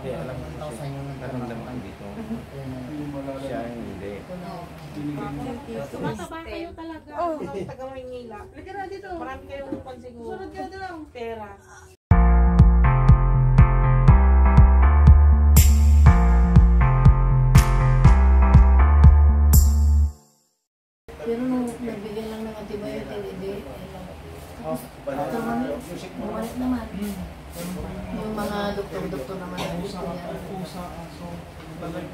Hindi, alam mo kasi naramdaman dito. Siya hindi. Tumataba kayo talaga. Oo, taga Maynila. Halika na dito. Marami kayong pansiguro. Sunod ka na lang. Pera. Pero nung nagbigay lang ng antibiotic, hindi. Bumalik naman. Yung mga doktor naman ang gusto niya.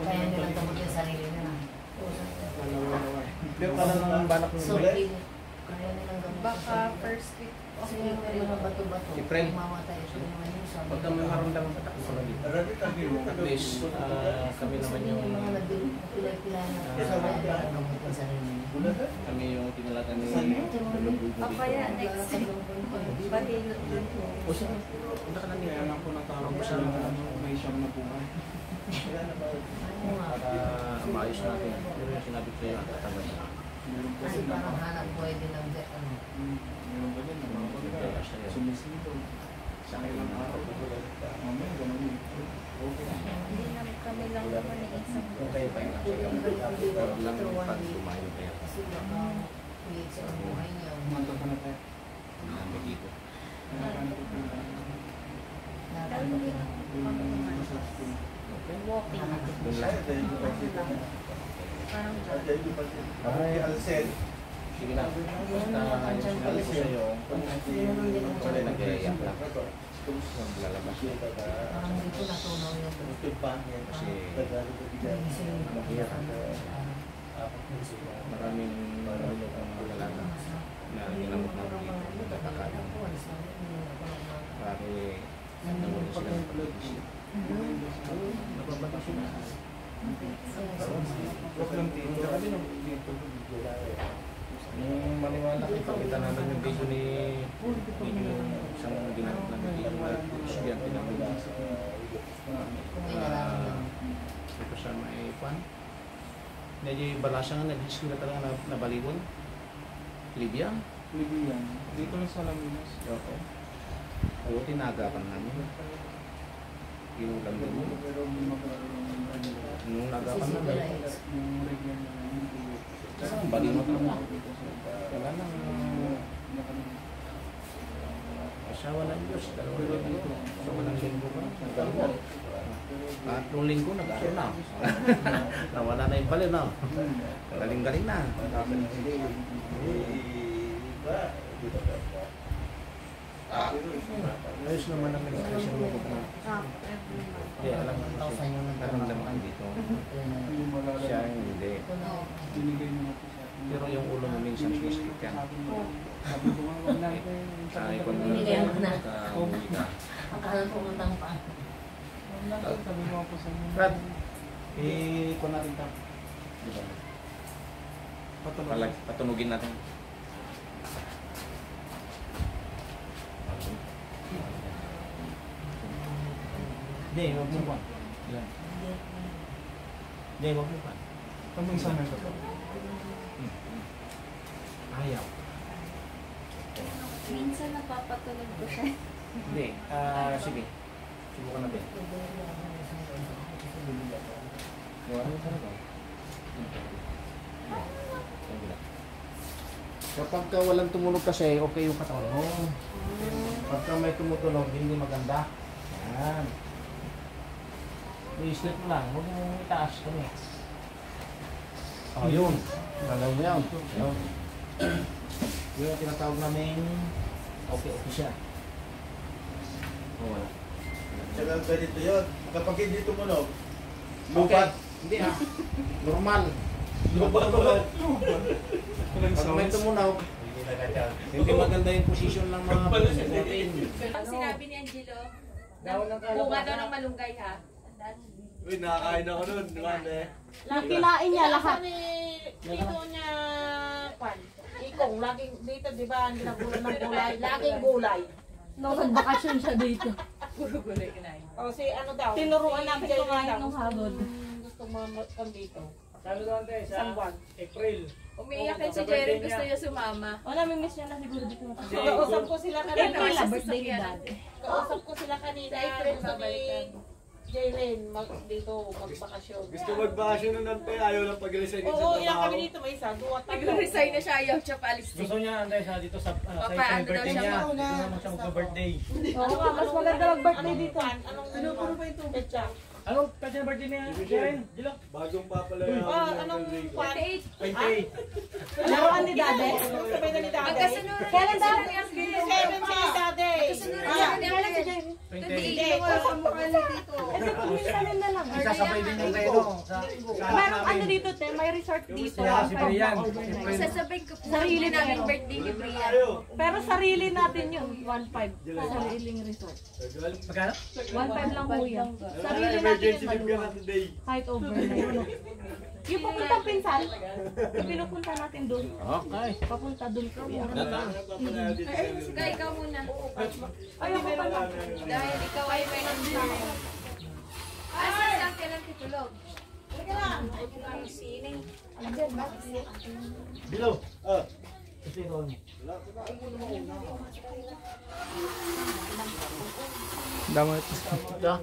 Kaya nilang tamutin sarili nila. Pero pala nang balak mo So, ba? kaya nilang gamot. Baka first week. Kasi yung mga bato-bato, I-pray. mamatay ito naman yung sabi. Pagka may maramdaman sa takbo sa dito. At least, kami naman Yung yung mga nagpilay-pilay na kaya nilang gamutin sarili nila. kami yung tinalakan ni Papaya next week. Bahilot doon po. O siya, punta ka lang dito. Kaya lang po natawag ko siya ng may siyang na buhay. Ano nga, Para maayos natin. Pero yung sinabi ko sa'yo, tatabas na. Meron po ay sila. parang hanap buhay din ang ano. Meron ba din? Sumisito. Sa kailang araw. Mamaya, gano'n yun. Okay. Hindi naman kami lang naman ni isang. Kung kayo pa yung nakasaya, lang pag tumayo kayo. Kasi baka create sa buhay niya. Kumanta ka na tayo. Namin dito. Kailangan po po. Walking. Doon lang. Parang Ay, Alcel. Sige na. Basta yung sinabi ko sa'yo, wala nag-iiyak lang. Maglalabas. Parang dito natunaw yung Kasi gising mahirap. Maraming marunong ang mga lalaki na ginamot ng dito. Nagkakaroon. Pare, namunin sila ng pag-isip. Nababata sila. Huwag lang dito. Dito. Nung maniwala kita, kita namin yung video ni isang ginamot na video na estudyante namin. kung may nararamdaman. Ito siya may pan. Medyo balasa nga, nag-disco na talaga na baliwon. Libya. Libyan. Dito lang sa Laminas. Oo. Oo, tinagapan namin. Inulang din mo. Nung nagapan namin. Yung regular na hindi. Ang baliwon na. Wala nang asawa ng Diyos. Dalawang linggo. Asawa ng linggo ba? Nagkaroon. Tatlong linggo, nag-aaral na. Nawala na yung pala, no? Galing-galing na. Ayos naman ang medication mo ko na. Kaya alam mo kasi, naramdaman dito. Yung malala. Siya hindi. Binigay niyo na po sa akin. Pero yung ulo mo minsan sumiskip ka. Sabi ko nga, wag lang ko yung Ay, kung Binigay mo na. nakauwi ka. Akala pumuntang pa. sabi mo ako sa inyo. Brad, kung natin ito. Diba? Patunugin natin. Hindi, huwag mo pa. Yan. Hindi, huwag mo pa. Kaming sa mga ko. Ayaw. minsan napapatunog ko siya. Hindi, sige. Subukan natin. Gawa mo talaga. Kapag walang tumunog kasi, okay yung katawan mo. Pagka may tumutunog, hindi maganda. Yan. I-slip mo lang, huwag mong itaas kami. Oh, yun. Galaw mo yan. Yun. Yun ang tinatawag namin okay siya. Oh, wala. Tsaka ganito yun. Kapag hindi tumunog, Okay. lupat. Hindi normal. Lupat tunog. Pag may tumunog, hindi maganda yung position ng mga puso natin. Ang sinabi ni Angelo, bunga daw ng malunggay ha. Uy, nakakain ako nun. Naman eh. Kinain niya lahat. Dito niya, pan. Ikong, laging dito, di ba, ang ginagulan ng gulay. Laging gulay. No, nagbakasyon siya dito. Puro gulay kinain. O si ano daw? Tinuruan namin Jay kumain daw. ng habod. Gusto mo dito. Sabi ko ante, Isang buwan. April. Umiiyak din si Jerry, gusto niya sumama. O, namimiss niya na siguro dito. Kausap ko sila kanina. April, birthday ni Dad. Kausap ko sila kanina. Sa April, Sabi ni Jalen dito magbakasyon. Gusto magbakasyon nun ng tayo, ayaw lang pag-resign sa Oo, ilang trabaho. kami dito may isa. Duwa tayo. Nag-resign na siya, ayaw siya paalis. Gusto niya antay siya dito sa Papa, sa ano daw birthday siya niya. mauna? Dito naman siya magpa-birthday. Oo nga, mas maganda mag-birthday dito. Ano ba ito? Petsa. Anong pwede na birthday niya? Jaren, Dilo. Bagong papalayahan Anong ng pan? 28. Laruan ni Dade? Sabay na ni Dade? Magkasunod. Kailan daw? Magkasunod. 7 si Dade. Kailan si Jen? 28. Hindi, wala sa mukha niya dito. Isasabay din yung kayo sa Meron ano dito, te, may resort dito. si Brian. Sasabay ko po sarili namin birthday ni Brian. Pero sarili natin yun, 1.5. Sariling resort. Magkano? 1.5 lang po yun. Sarili natin emergency yun, leave ka maluwag. na today. Kahit overnight. Yung papuntang pinsan, yung pinupunta natin doon. Okay. Papunta doon ka muna. Papalayahan dito sa inyo. Sige, ikaw muna. Ayoko pa lang. Dahil ikaw ay may nagsabi. Asa lang kailan titulog? Ang sine. Dilo. Ah, Kasi ikaw niya. Damat. Yeah.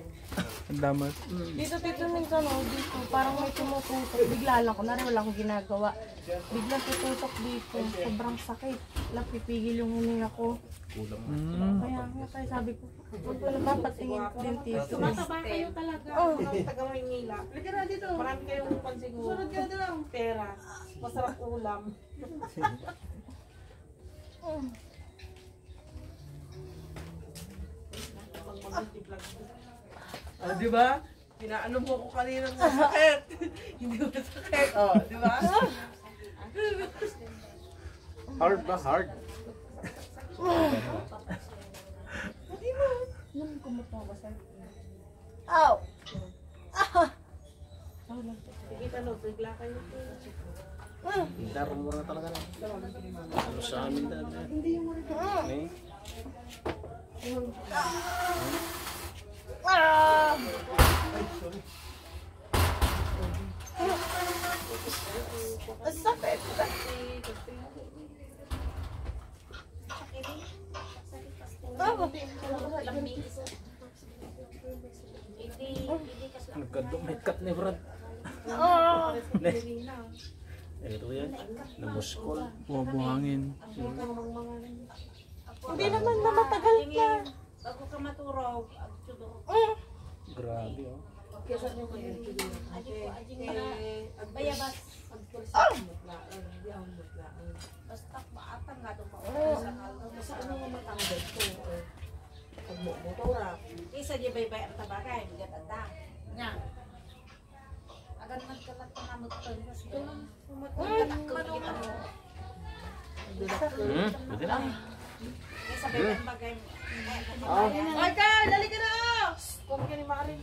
Damat. Dito minsan, oh, dito, parang may tumututok. Bigla lang, kunwari wala akong ginagawa. Bigla tututok dito. Sobrang sakit. Lang pipigil yung hininga ko. Kaya nga tayo sabi ko, huwag ko napapatingin ko din dito. Mataba kayo talaga. Oh. Mga taga Maynila. Halika na dito. Marami kayong pansiguro. Sunod ka na lang. Pera. Masarap ulam. Oh, di ba? Pinaano mo ko kanina ng masakit. Hindi mo masakit. Oh, di ba? Hard ba? Hard. Ow! Sige, tanong. Bigla kayo. Darong mo na talaga na. Ano sa amin dati? Hindi yung mga. Sakit! Nagkadumit ni Brad. Ito yan. Namuskol. Buhangin. Hindi naman na matagal na. Bago ka maturaw, Grabe oh. bayabas. Basta maatang nga doon pa. Sa ano mo matanggal ko. Pagmutura. Isa di bay-bay ang tabagay. Bigat ang da. Nga. Agan nagkalat pa namot ko. Kasi doon. Pumatulog ka mo. Buti lang. Sa bay-bay ang bagay. Ay ka! Dali ka na! Kung ka ni Maring.